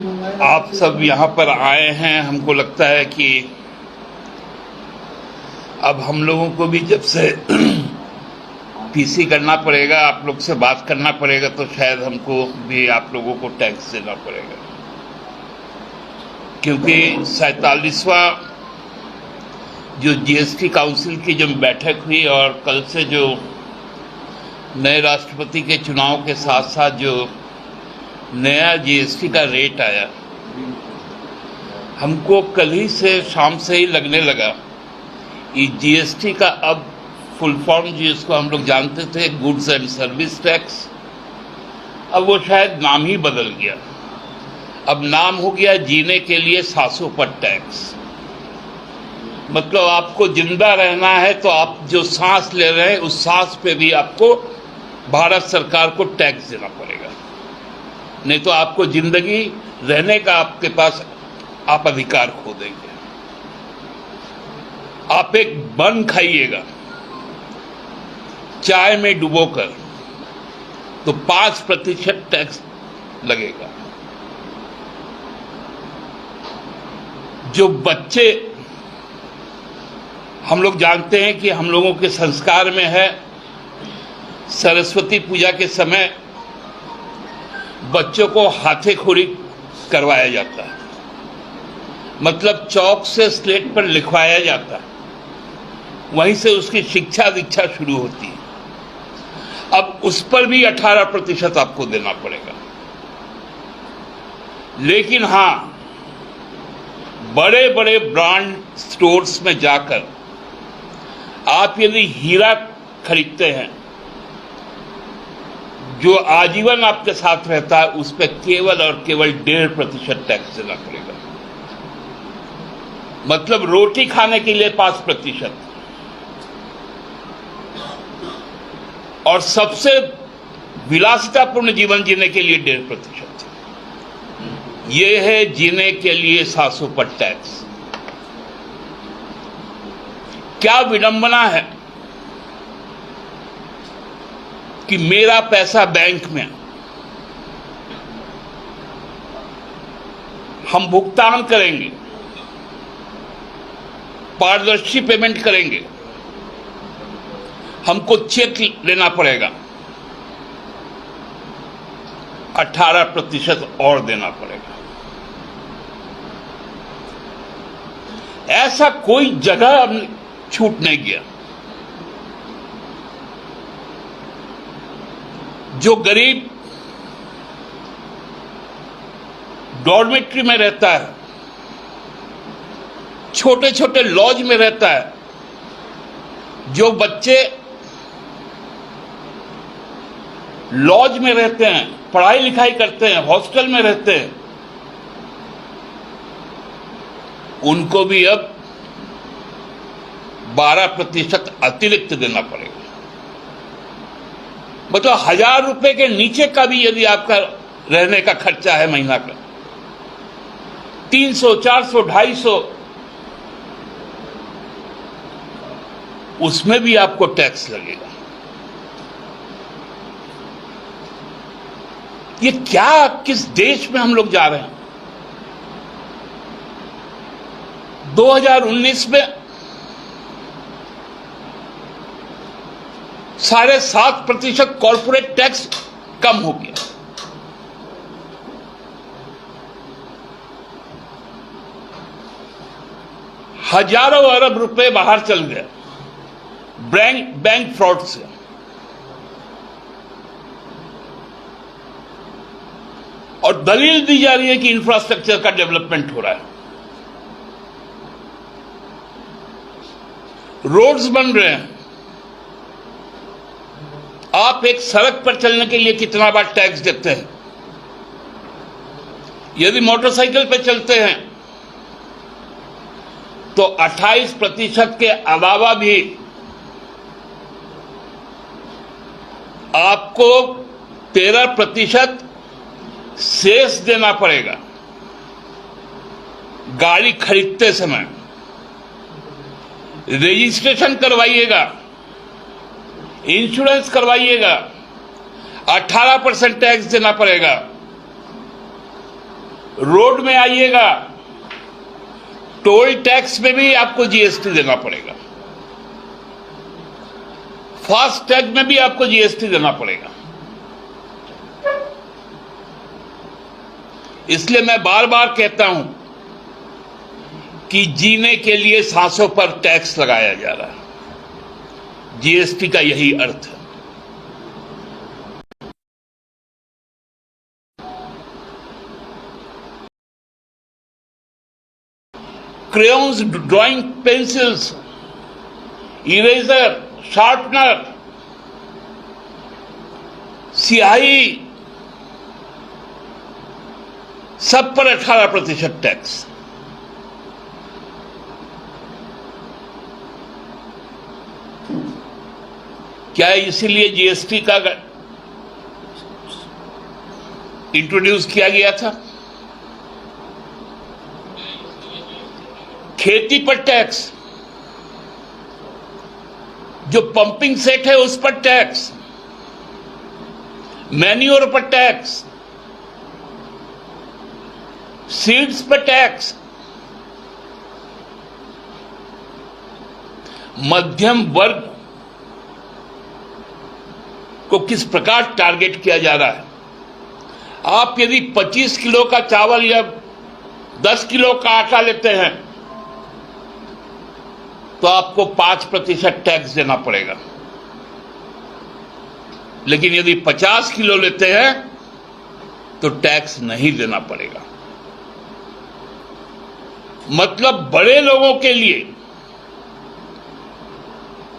आप सब यहाँ पर आए हैं। हमको लगता है कि अब हम लोगों को भी जब से पीसी करना पड़ेगा, आप लोग से बात करना पड़ेगा, तो शायद हमको भी आप लोगों को टैक्स देना पड़ेगा, क्योंकि 47वां जो जीएसटी काउंसिल की जब बैठक हुई और कल से जो नए राष्ट्रपति के चुनाव के साथ साथ जो नया जीएसटी का रेट आया, हमको कल ही से शाम से ही लगने लगा कि जीएसटी का अब फुल फॉर्म जिसको हम लोग जानते थे गुड्स एंड सर्विस टैक्स, अब वो शायद नाम ही बदल गया। अब नाम हो गया जीने के लिए सांसों पर टैक्स। मतलब आपको जिंदा रहना है तो आप जो सांस ले रहे हैं उस सांस पे भी आपको भारत सरकार को टैक्स देना पड़ेगा, नहीं तो आपको जिंदगी रहने का आपके पास आप अधिकार खो देंगे। आप एक बन खाइएगा चाय में डुबोकर तो 5% टैक्स लगेगा। जो बच्चे, हम लोग जानते हैं कि हम लोगों के संस्कार में है, सरस्वती पूजा के समय बच्चों को हाथेखोरी करवाया जाता है, मतलब चौक से स्लेट पर लिखवाया जाता है, वहीं से उसकी शिक्षा दीक्षा शुरू होती है। अब उस पर भी 18% आपको देना पड़ेगा। लेकिन हां, बड़े बड़े ब्रांड स्टोर्स में जाकर आप यदि हीरा खरीदते हैं जो आजीवन आपके साथ रहता है, उस पर केवल और केवल 1.5% टैक्स देना पड़ेगा। मतलब रोटी खाने के लिए 5% और सबसे विलासितापूर्ण जीवन जीने के लिए 1.5%। यह है जीने के लिए सांसों पर टैक्स। क्या विडंबना है कि मेरा पैसा बैंक में, हम भुगतान करेंगे, पारदर्शी पेमेंट करेंगे, हमको चेक लेना पड़ेगा, 18% और देना पड़ेगा। ऐसा कोई जगह छूट नहीं गया। जो गरीब डॉर्मेट्री में रहता है, छोटे छोटे लॉज में रहता है, जो बच्चे लॉज में रहते हैं, पढ़ाई लिखाई करते हैं, हॉस्टल में रहते हैं, उनको भी अब 12% अतिरिक्त देना पड़ेगा। मतलब 1000 रुपए के नीचे का भी यदि आपका रहने का खर्चा है महीना का, 300, 400, 250, उसमें भी आपको टैक्स लगेगा। ये क्या, किस देश में हम लोग जा रहे हैं? 2019 में 7.5% कॉर्पोरेट टैक्स कम हो गया। हजारों अरब रुपए बाहर चल गए बैंक फ्रॉड से। और दलील दी जा रही है कि इंफ्रास्ट्रक्चर का डेवलपमेंट हो रहा है, रोड्स बन रहे हैं। आप एक सड़क पर चलने के लिए कितना बार टैक्स देते हैं? यदि मोटरसाइकिल पर चलते हैं तो 28% के अलावा भी आपको 13% सेस देना पड़ेगा गाड़ी खरीदते समय। रजिस्ट्रेशन करवाइएगा, इंश्योरेंस करवाइएगा, 18% टैक्स देना पड़ेगा। रोड में आइएगा, टोल टैक्स में भी आपको जीएसटी देना पड़ेगा, फास्टैग में भी आपको जीएसटी देना पड़ेगा। इसलिए मैं बार बार कहता हूं कि जीने के लिए सांसों पर टैक्स लगाया जा रहा है। जीएसटी का यही अर्थ है। Crayons, drawing pencils, eraser, sharpener, स्याही, सब पर 18% टैक्स। क्या इसीलिए जीएसटी का इंट्रोड्यूस किया गया था? खेती पर टैक्स, जो पंपिंग सेट है उस पर टैक्स, मैन्योर पर टैक्स, सीड्स पर टैक्स। मध्यम वर्ग को किस प्रकार टारगेट किया जा रहा है? आप यदि 25 किलो का चावल या 10 किलो का आटा लेते हैं तो आपको 5% टैक्स देना पड़ेगा, लेकिन यदि 50 किलो लेते हैं तो टैक्स नहीं देना पड़ेगा। मतलब बड़े लोगों के लिए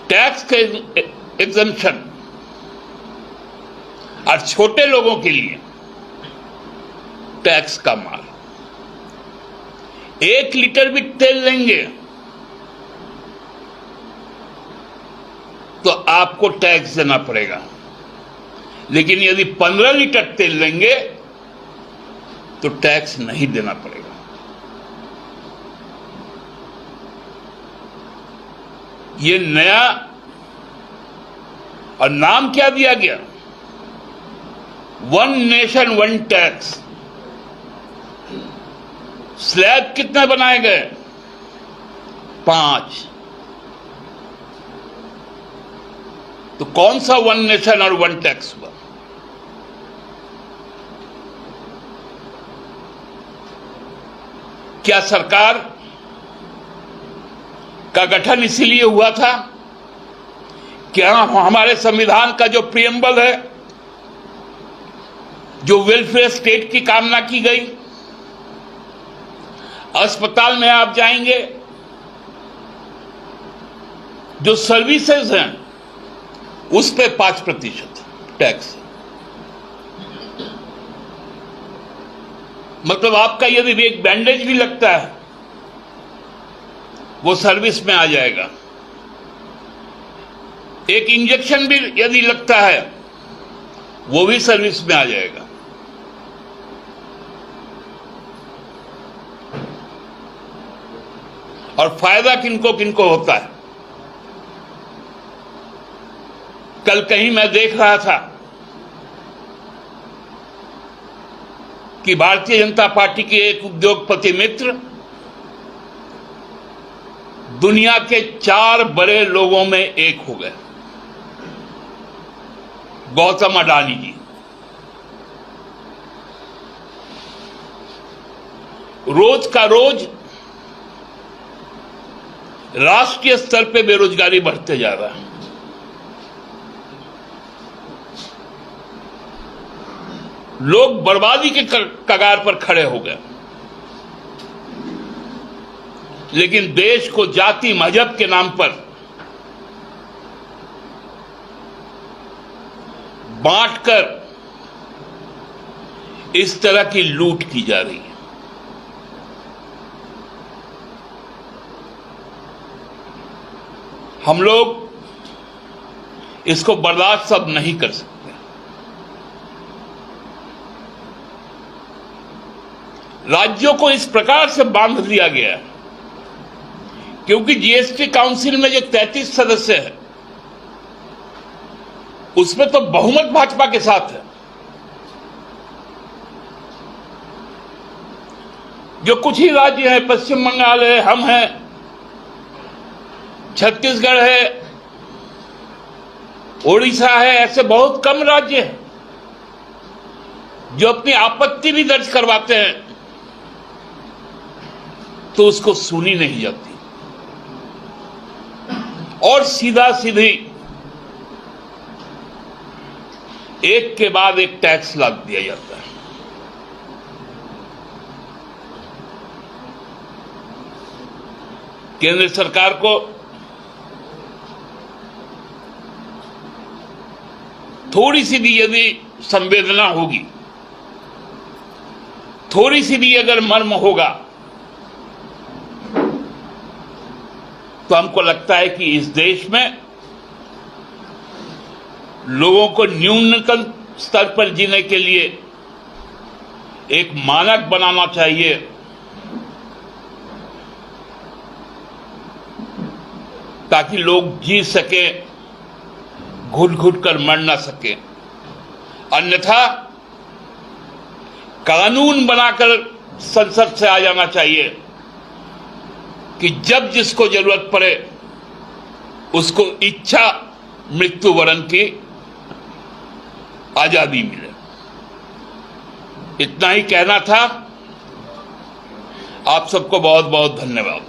टैक्स के एग्जम्पशन और छोटे लोगों के लिए टैक्स का माल। 1 लीटर भी तेल लेंगे तो आपको टैक्स देना पड़ेगा, लेकिन यदि 15 लीटर तेल लेंगे तो टैक्स नहीं देना पड़ेगा। ये नया, और नाम क्या दिया गया? One nation one tax. Slab कितने बनाए गए? 5। तो कौन सा वन नेशन और वन टैक्स हुआ? क्या सरकार का गठन इसीलिए हुआ था क्या हमारे संविधान का जो प्रियम्बल है, जो वेलफेयर स्टेट की कामना की गई, अस्पताल में आप जाएंगे, जो सर्विसेज हैं उस पे 5% टैक्स। मतलब आपका यदि एक बैंडेज भी लगता है वो सर्विस में आ जाएगा, एक इंजेक्शन भी यदि लगता है वो भी सर्विस में आ जाएगा। और फायदा किनको किनको होता है? कल कहीं मैं देख रहा था कि भारतीय जनता पार्टी के एक उद्योगपति मित्र दुनिया के 4 बड़े लोगों में एक हो गए। गौतम अडानी जी। रोज का रोज राष्ट्रीय स्तर पे बेरोजगारी बढ़ते जा रहा है। लोग बर्बादी के कगार पर खड़े हो गए, लेकिन देश को जाति मजहब के नाम पर बांटकर इस तरह की लूट की जा रही है। हम लोग इसको बर्दाश्त अब नहीं कर सकते। राज्यों को इस प्रकार से बांध दिया गया है क्योंकि जीएसटी काउंसिल में जो 33 सदस्य हैं उसमें तो बहुमत भाजपा के साथ है। जो कुछ ही राज्य हैं, पश्चिम बंगाल है, हम हैं, छत्तीसगढ़ है, ओडिशा है, ऐसे बहुत कम राज्य हैं जो अपनी आपत्ति भी दर्ज करवाते हैं तो उसको सुनी नहीं जाती और सीधा सीधी एक के बाद एक टैक्स लाद दिया जाता है। केंद्र सरकार को थोड़ी सी भी यदि संवेदना होगी, थोड़ी सी भी अगर मर्म होगा, तो हमको लगता है कि इस देश में लोगों को न्यूनतम स्तर पर जीने के लिए एक मानक बनाना चाहिए, ताकि लोग जी सके, घुट घुट कर मर ना सके। अन्यथा कानून बनाकर संसद से आ जाना चाहिए कि जब जिसको जरूरत पड़े उसको इच्छा मृत्यु वरण की आजादी मिले। इतना ही कहना था। आप सबको बहुत बहुत धन्यवाद।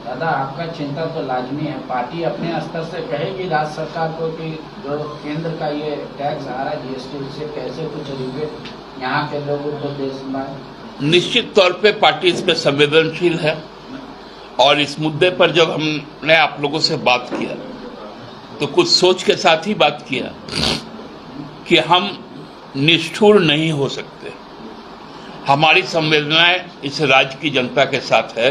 दादा, आपका चिंता तो लाजमी है। पार्टी अपने स्तर से कहेगी राज्य सरकार को कि जो केंद्र का ये टैक्स आ रहा है जीएसटी, से कैसे कुछ रिबेट यहाँ के लोगों को दे सुनाए। निश्चित तौर पे पार्टी इस पे संवेदनशील है और इस मुद्दे पर जब हमने आप लोगों से बात किया तो कुछ सोच के साथ ही बात किया कि हम निष्ठुर नहीं हो सकते। हमारी संवेदनाएं इस राज्य की जनता के साथ है